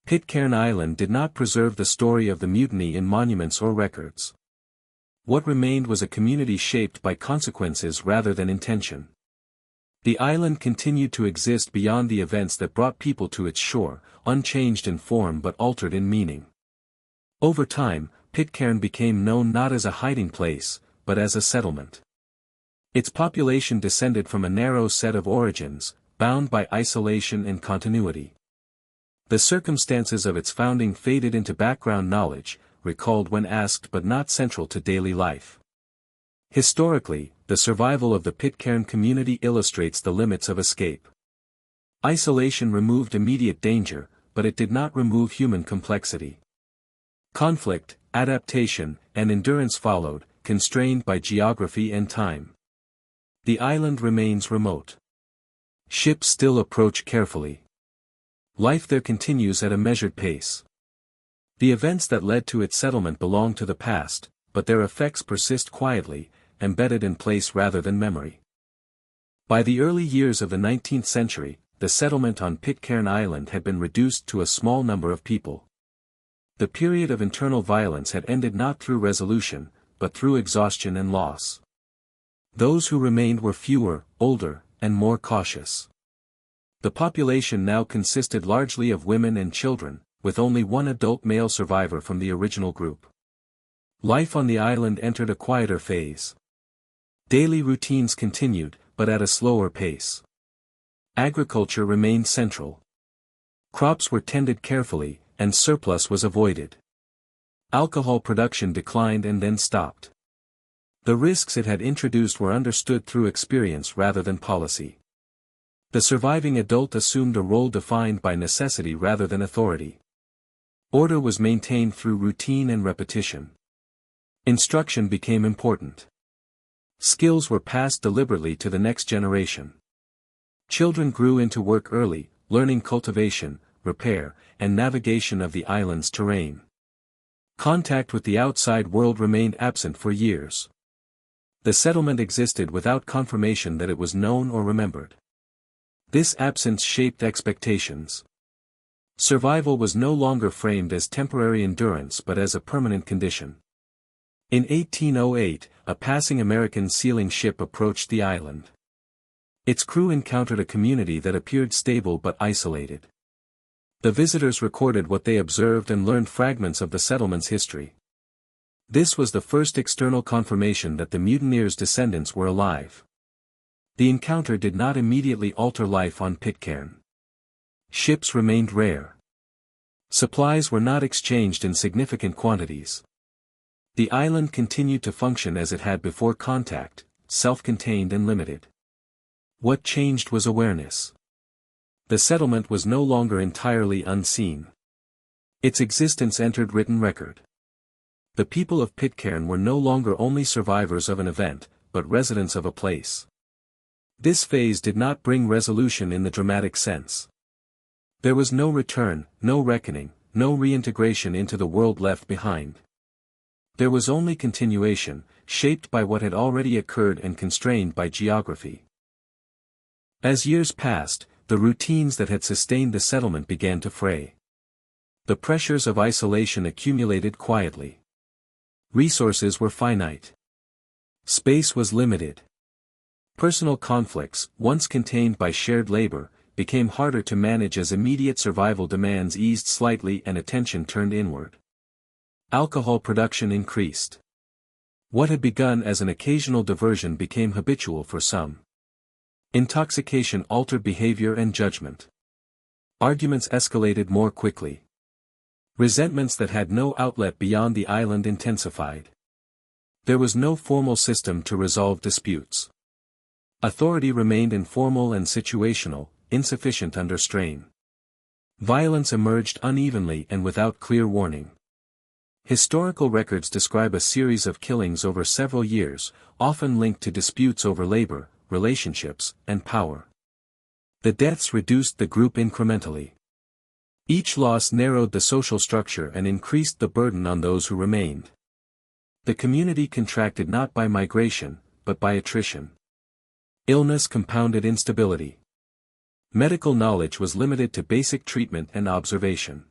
Pitcairn Island did not preserve the story of the mutiny in monuments or records. What remained was a community shaped by consequences rather than intention. The island continued to exist beyond the events that brought people to its shore, unchanged in form but altered in meaning. Over time, Pitcairn became known not as a hiding place, but as a settlement. Its population descended from a narrow set of origins, bound by isolation and continuity. The circumstances of its founding faded into background knowledge, recalled when asked but not central to daily life. Historically, the survival of the Pitcairn community illustrates the limits of escape. Isolation removed immediate danger, but it did not remove human complexity. Conflict, adaptation, and endurance followed, constrained by geography and time. The island remains remote. Ships still approach carefully. Life there continues at a measured pace. The events that led to its settlement belong to the past, but their effects persist quietly, embedded in place rather than memory. By the early years of the 19th century, the settlement on Pitcairn Island had been reduced to a small number of people. The period of internal violence had ended not through resolution, but through exhaustion and loss. Those who remained were fewer, older, and more cautious. The population now consisted largely of women and children, with only one adult male survivor from the original group. Life on the island entered a quieter phase. Daily routines continued, but at a slower pace. Agriculture remained central. Crops were tended carefully, and surplus was avoided. Alcohol production declined and then stopped. The risks it had introduced were understood through experience rather than policy. The surviving adult assumed a role defined by necessity rather than authority. Order was maintained through routine and repetition. Instruction became important. Skills were passed deliberately to the next generation. Children grew into work early, learning cultivation, repair, and navigation of the island's terrain. Contact with the outside world remained absent for years. The settlement existed without confirmation that it was known or remembered. This absence shaped expectations. Survival was no longer framed as temporary endurance but as a permanent condition. In 1808, a passing American sealing ship approached the island. Its crew encountered a community that appeared stable but isolated. The visitors recorded what they observed and learned fragments of the settlement's history. This was the first external confirmation that the mutineers' descendants were alive. The encounter did not immediately alter life on Pitcairn. Ships remained rare. Supplies were not exchanged in significant quantities. The island continued to function as it had before contact, self-contained and limited. What changed was awareness. The settlement was no longer entirely unseen. Its existence entered written record. The people of Pitcairn were no longer only survivors of an event, but residents of a place. This phase did not bring resolution in the dramatic sense. There was no return, no reckoning, no reintegration into the world left behind. There was only continuation, shaped by what had already occurred and constrained by geography. As years passed, the routines that had sustained the settlement began to fray. The pressures of isolation accumulated quietly. Resources were finite. Space was limited. Personal conflicts, once contained by shared labor, became harder to manage as immediate survival demands eased slightly and attention turned inward. Alcohol production increased. What had begun as an occasional diversion became habitual for some. Intoxication altered behavior and judgment. Arguments escalated more quickly. Resentments that had no outlet beyond the island intensified. There was no formal system to resolve disputes. Authority remained informal and situational, insufficient under strain. Violence emerged unevenly and without clear warning. Historical records describe a series of killings over several years, often linked to disputes over labor, relationships, and power. The deaths reduced the group incrementally. Each loss narrowed the social structure and increased the burden on those who remained. The community contracted not by migration, but by attrition. Illness compounded instability. Medical knowledge was limited to basic treatment and observation.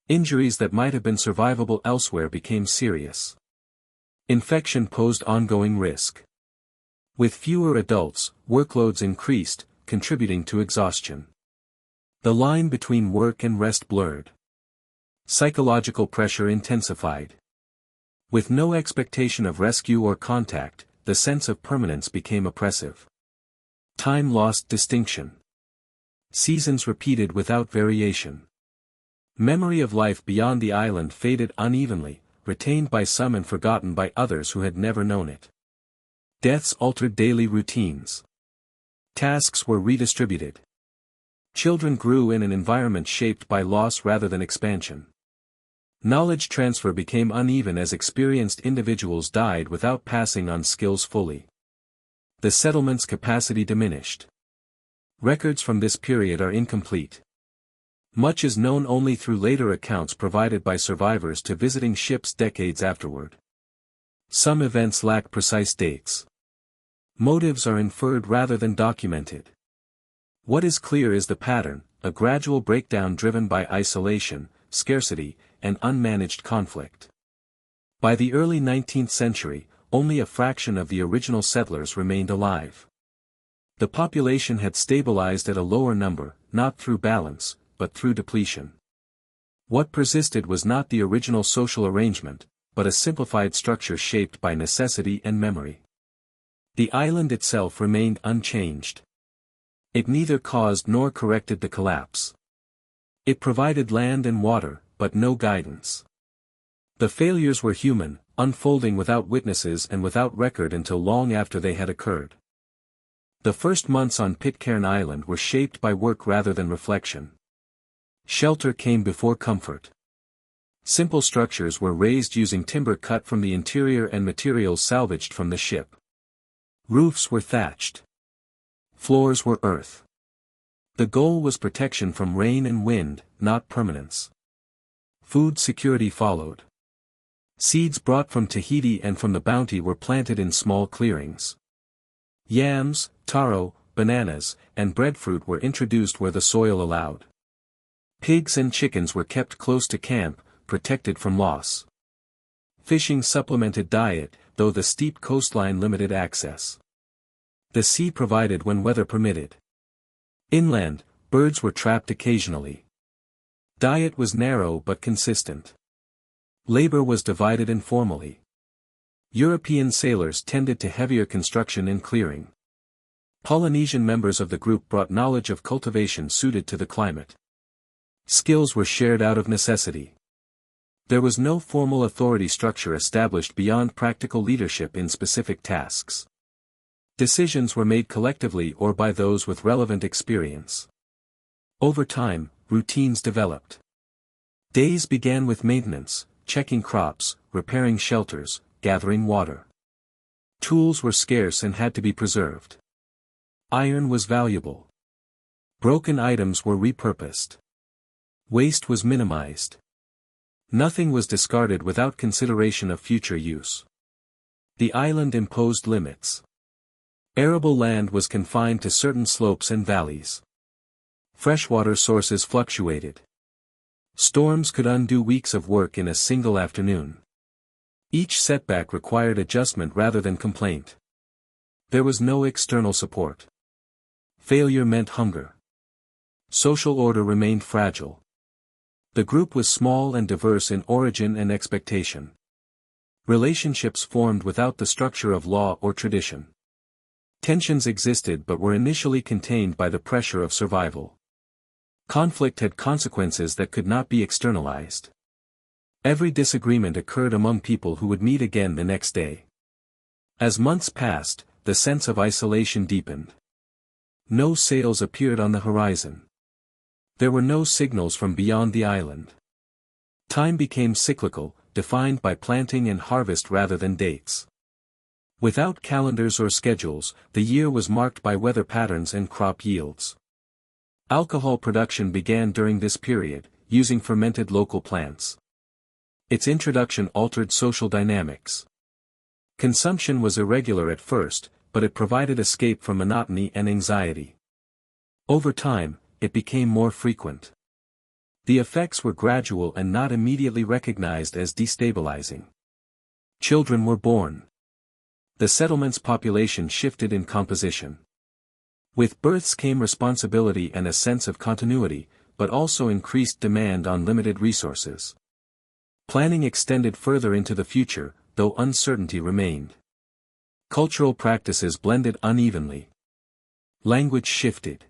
Injuries that might have been survivable elsewhere became serious. Infection posed ongoing risk. With fewer adults, workloads increased, contributing to exhaustion. The line between work and rest blurred. Psychological pressure intensified. With no expectation of rescue or contact, the sense of permanence became oppressive. Time lost distinction. Seasons repeated without variation. Memory of life beyond the island faded unevenly, retained by some and forgotten by others who had never known it. Deaths altered daily routines. Tasks were redistributed. Children grew in an environment shaped by loss rather than expansion. Knowledge transfer became uneven as experienced individuals died without passing on skills fully. The settlement's capacity diminished. Records from this period are incomplete. Much is known only through later accounts provided by survivors to visiting ships decades afterward. Some events lack precise dates. Motives are inferred rather than documented. What is clear is the pattern, a gradual breakdown driven by isolation, scarcity, and unmanaged conflict. By the early 19th century, only a fraction of the original settlers remained alive. The population had stabilized at a lower number, not through balance, but through depletion. What persisted was not the original social arrangement, but a simplified structure shaped by necessity and memory. The island itself remained unchanged. It neither caused nor corrected the collapse. It provided land and water, but no guidance. The failures were human, unfolding without witnesses and without record until long after they had occurred. The first months on Pitcairn Island were shaped by work rather than reflection. Shelter came before comfort. Simple structures were raised using timber cut from the interior and materials salvaged from the ship. Roofs were thatched. Floors were earth. The goal was protection from rain and wind, not permanence. Food security followed. Seeds brought from Tahiti and from the Bounty were planted in small clearings. Yams, taro, bananas, and breadfruit were introduced where the soil allowed. Pigs and chickens were kept close to camp, protected from loss. Fishing supplemented diet, though the steep coastline limited access. The sea provided when weather permitted. Inland, birds were trapped occasionally. Diet was narrow but consistent. Labor was divided informally. European sailors tended to heavier construction and clearing. Polynesian members of the group brought knowledge of cultivation suited to the climate. Skills were shared out of necessity. There was no formal authority structure established beyond practical leadership in specific tasks. Decisions were made collectively or by those with relevant experience. Over time, routines developed. Days began with maintenance, checking crops, repairing shelters, gathering water. Tools were scarce and had to be preserved. Iron was valuable. Broken items were repurposed. Waste was minimized. Nothing was discarded without consideration of future use. The island imposed limits. Arable land was confined to certain slopes and valleys. Freshwater sources fluctuated. Storms could undo weeks of work in a single afternoon. Each setback required adjustment rather than complaint. There was no external support. Failure meant hunger. Social order remained fragile. The group was small and diverse in origin and expectation. Relationships formed without the structure of law or tradition. Tensions existed but were initially contained by the pressure of survival. Conflict had consequences that could not be externalized. Every disagreement occurred among people who would meet again the next day. As months passed, the sense of isolation deepened. No sails appeared on the horizon. There were no signals from beyond the island. Time became cyclical, defined by planting and harvest rather than dates. Without calendars or schedules, the year was marked by weather patterns and crop yields. Alcohol production began during this period, using fermented local plants. Its introduction altered social dynamics. Consumption was irregular at first, but it provided escape from monotony and anxiety. Over time, it became more frequent. The effects were gradual and not immediately recognized as destabilizing. Children were born. The settlement's population shifted in composition. With births came responsibility and a sense of continuity, but also increased demand on limited resources. Planning extended further into the future, though uncertainty remained. Cultural practices blended unevenly. Language shifted.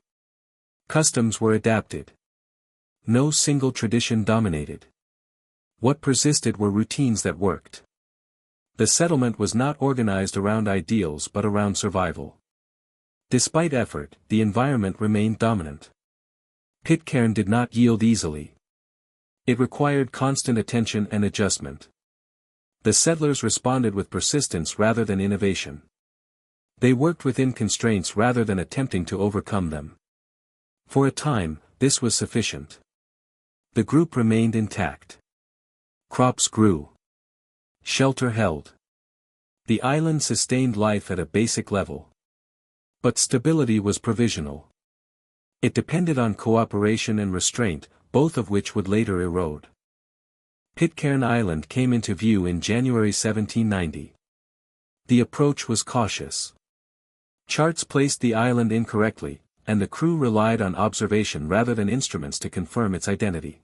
Customs were adapted. No single tradition dominated. What persisted were routines that worked. The settlement was not organized around ideals but around survival. Despite effort, the environment remained dominant. Pitcairn did not yield easily. It required constant attention and adjustment. The settlers responded with persistence rather than innovation. They worked within constraints rather than attempting to overcome them. For a time, this was sufficient. The group remained intact. Crops grew. Shelter held. The island sustained life at a basic level. But stability was provisional. It depended on cooperation and restraint, both of which would later erode. Pitcairn Island came into view in January 1790. The approach was cautious. Charts placed the island incorrectly, and the crew relied on observation rather than instruments to confirm its identity.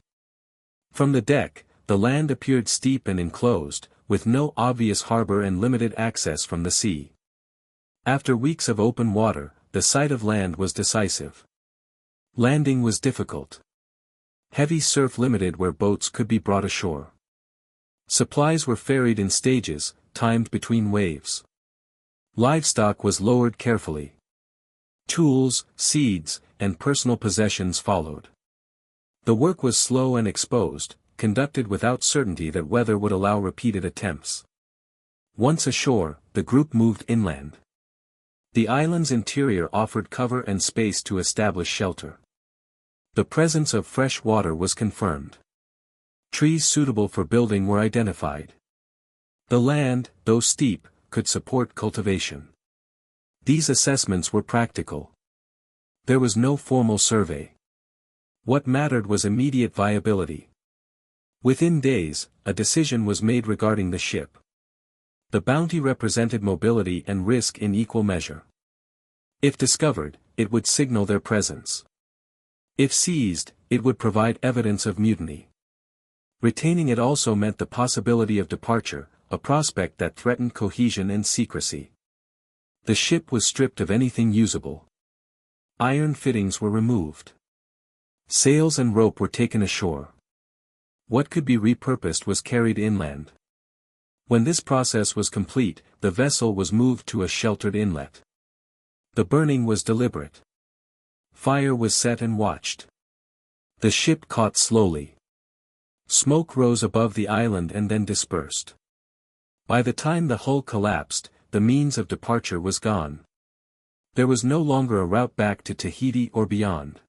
From the deck, the land appeared steep and enclosed, with no obvious harbor and limited access from the sea. After weeks of open water, the sight of land was decisive. Landing was difficult. Heavy surf limited where boats could be brought ashore. Supplies were ferried in stages, timed between waves. Livestock was lowered carefully. Tools, seeds, and personal possessions followed. The work was slow and exposed, conducted without certainty that weather would allow repeated attempts. Once ashore, the group moved inland. The island's interior offered cover and space to establish shelter. The presence of fresh water was confirmed. Trees suitable for building were identified. The land, though steep, could support cultivation. These assessments were practical. There was no formal survey. What mattered was immediate viability. Within days, a decision was made regarding the ship. The Bounty represented mobility and risk in equal measure. If discovered, it would signal their presence. If seized, it would provide evidence of mutiny. Retaining it also meant the possibility of departure, a prospect that threatened cohesion and secrecy. The ship was stripped of anything usable. Iron fittings were removed. Sails and rope were taken ashore. What could be repurposed was carried inland. When this process was complete, the vessel was moved to a sheltered inlet. The burning was deliberate. Fire was set and watched. The ship caught slowly. Smoke rose above the island and then dispersed. By the time the hull collapsed, the means of departure was gone. There was no longer a route back to Tahiti or beyond.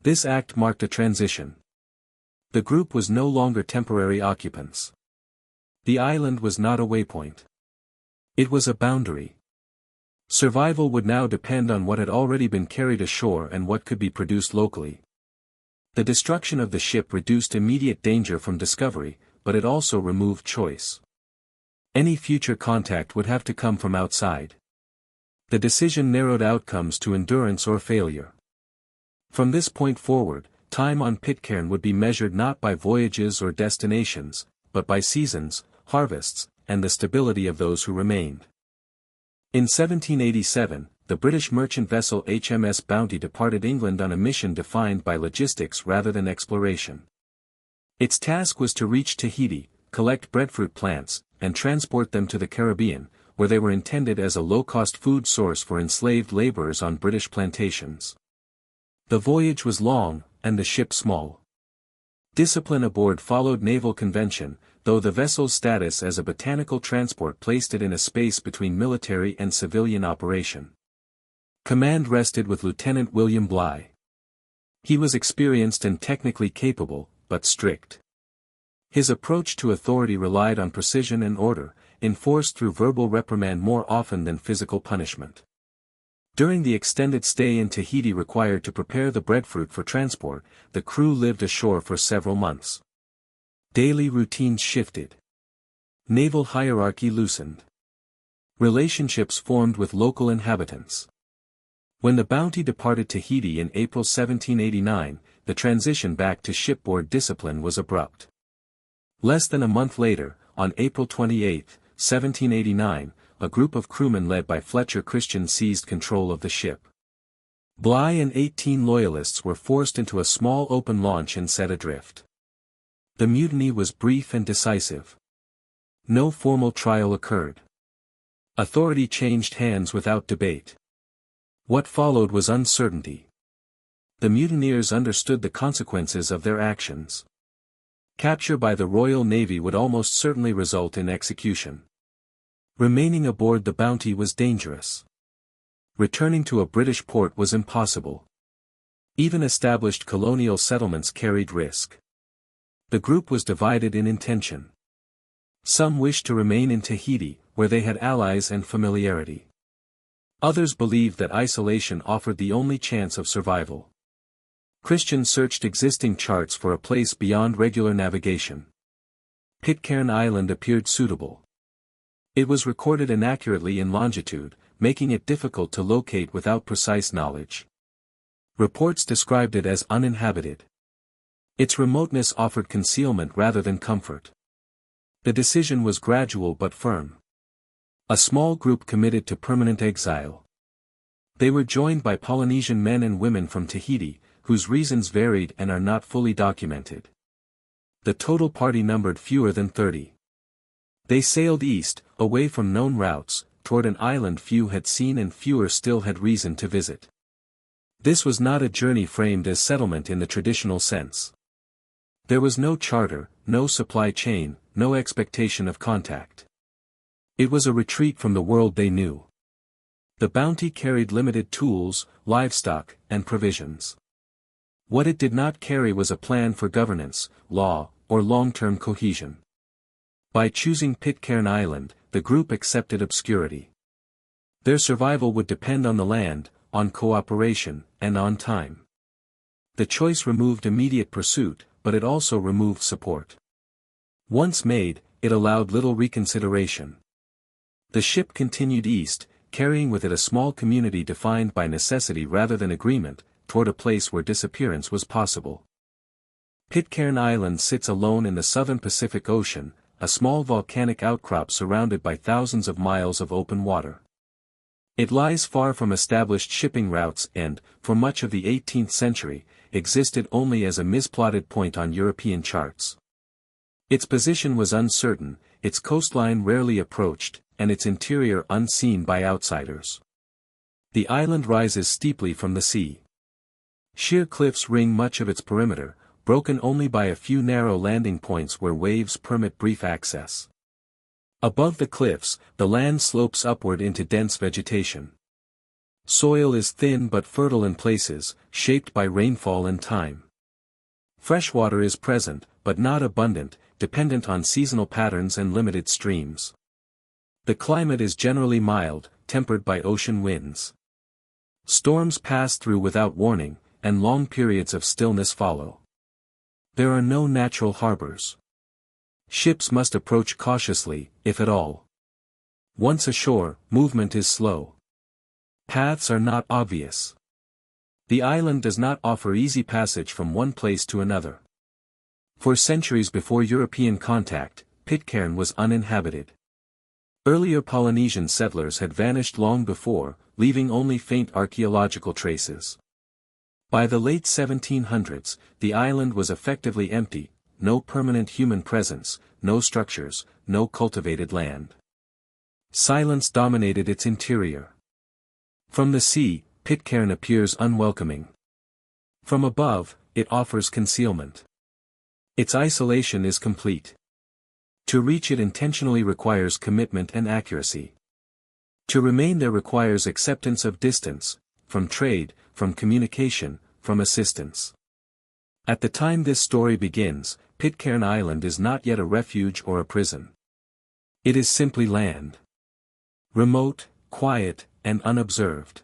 This act marked a transition. The group was no longer temporary occupants. The island was not a waypoint. It was a boundary. Survival would now depend on what had already been carried ashore and what could be produced locally. The destruction of the ship reduced immediate danger from discovery, but it also removed choice. Any future contact would have to come from outside. The decision narrowed outcomes to endurance or failure. From this point forward, time on Pitcairn would be measured not by voyages or destinations, but by seasons, harvests, and the stability of those who remained. In 1787, the British merchant vessel HMS Bounty departed England on a mission defined by logistics rather than exploration. Its task was to reach Tahiti, collect breadfruit plants, and transport them to the Caribbean, where they were intended as a low-cost food source for enslaved laborers on British plantations. The voyage was long, and the ship small. Discipline aboard followed naval convention, though the vessel's status as a botanical transport placed it in a space between military and civilian operation. Command rested with Lieutenant William Bligh. He was experienced and technically capable, but strict. His approach to authority relied on precision and order, enforced through verbal reprimand more often than physical punishment. During the extended stay in Tahiti required to prepare the breadfruit for transport, the crew lived ashore for several months. Daily routines shifted. Naval hierarchy loosened. Relationships formed with local inhabitants. When the Bounty departed Tahiti in April 1789, the transition back to shipboard discipline was abrupt. Less than a month later, on April 28, 1789, a group of crewmen led by Fletcher Christian seized control of the ship. Bligh and 18 loyalists were forced into a small open launch and set adrift. The mutiny was brief and decisive. No formal trial occurred. Authority changed hands without debate. What followed was uncertainty. The mutineers understood the consequences of their actions. Capture by the Royal Navy would almost certainly result in execution. Remaining aboard the Bounty was dangerous. Returning to a British port was impossible. Even established colonial settlements carried risk. The group was divided in intention. Some wished to remain in Tahiti, where they had allies and familiarity. Others believed that isolation offered the only chance of survival. Christian searched existing charts for a place beyond regular navigation. Pitcairn Island appeared suitable. It was recorded inaccurately in longitude, making it difficult to locate without precise knowledge. Reports described it as uninhabited. Its remoteness offered concealment rather than comfort. The decision was gradual but firm. A small group committed to permanent exile. They were joined by Polynesian men and women from Tahiti, whose reasons varied and are not fully documented. The total party numbered fewer than 30. They sailed east, away from known routes, toward an island few had seen and fewer still had reason to visit. This was not a journey framed as settlement in the traditional sense. There was no charter, no supply chain, no expectation of contact. It was a retreat from the world they knew. The Bounty carried limited tools, livestock, and provisions. What it did not carry was a plan for governance, law, or long-term cohesion. By choosing Pitcairn Island, the group accepted obscurity. Their survival would depend on the land, on cooperation, and on time. The choice removed immediate pursuit, but it also removed support. Once made, it allowed little reconsideration. The ship continued east, carrying with it a small community defined by necessity rather than agreement, toward a place where disappearance was possible. Pitcairn Island sits alone in the southern Pacific Ocean, a small volcanic outcrop surrounded by thousands of miles of open water. It lies far from established shipping routes and, for much of the 18th century, existed only as a misplotted point on European charts. Its position was uncertain, its coastline rarely approached, and its interior unseen by outsiders. The island rises steeply from the sea. Sheer cliffs ring much of its perimeter, broken only by a few narrow landing points where waves permit brief access. Above the cliffs, the land slopes upward into dense vegetation. Soil is thin but fertile in places, shaped by rainfall and time. Freshwater is present, but not abundant, dependent on seasonal patterns and limited streams. The climate is generally mild, tempered by ocean winds. Storms pass through without warning, and long periods of stillness follow. There are no natural harbors. Ships must approach cautiously, if at all. Once ashore, movement is slow. Paths are not obvious. The island does not offer easy passage from one place to another. For centuries before European contact, Pitcairn was uninhabited. Earlier Polynesian settlers had vanished long before, leaving only faint archaeological traces. By the late 1700s, the island was effectively empty, no permanent human presence, no structures, no cultivated land. Silence dominated its interior. From the sea, Pitcairn appears unwelcoming. From above, it offers concealment. Its isolation is complete. To reach it intentionally requires commitment and accuracy. To remain there requires acceptance of distance, from trade, from communication, from assistance. At the time this story begins, Pitcairn Island is not yet a refuge or a prison. It is simply land. Remote, quiet, and unobserved.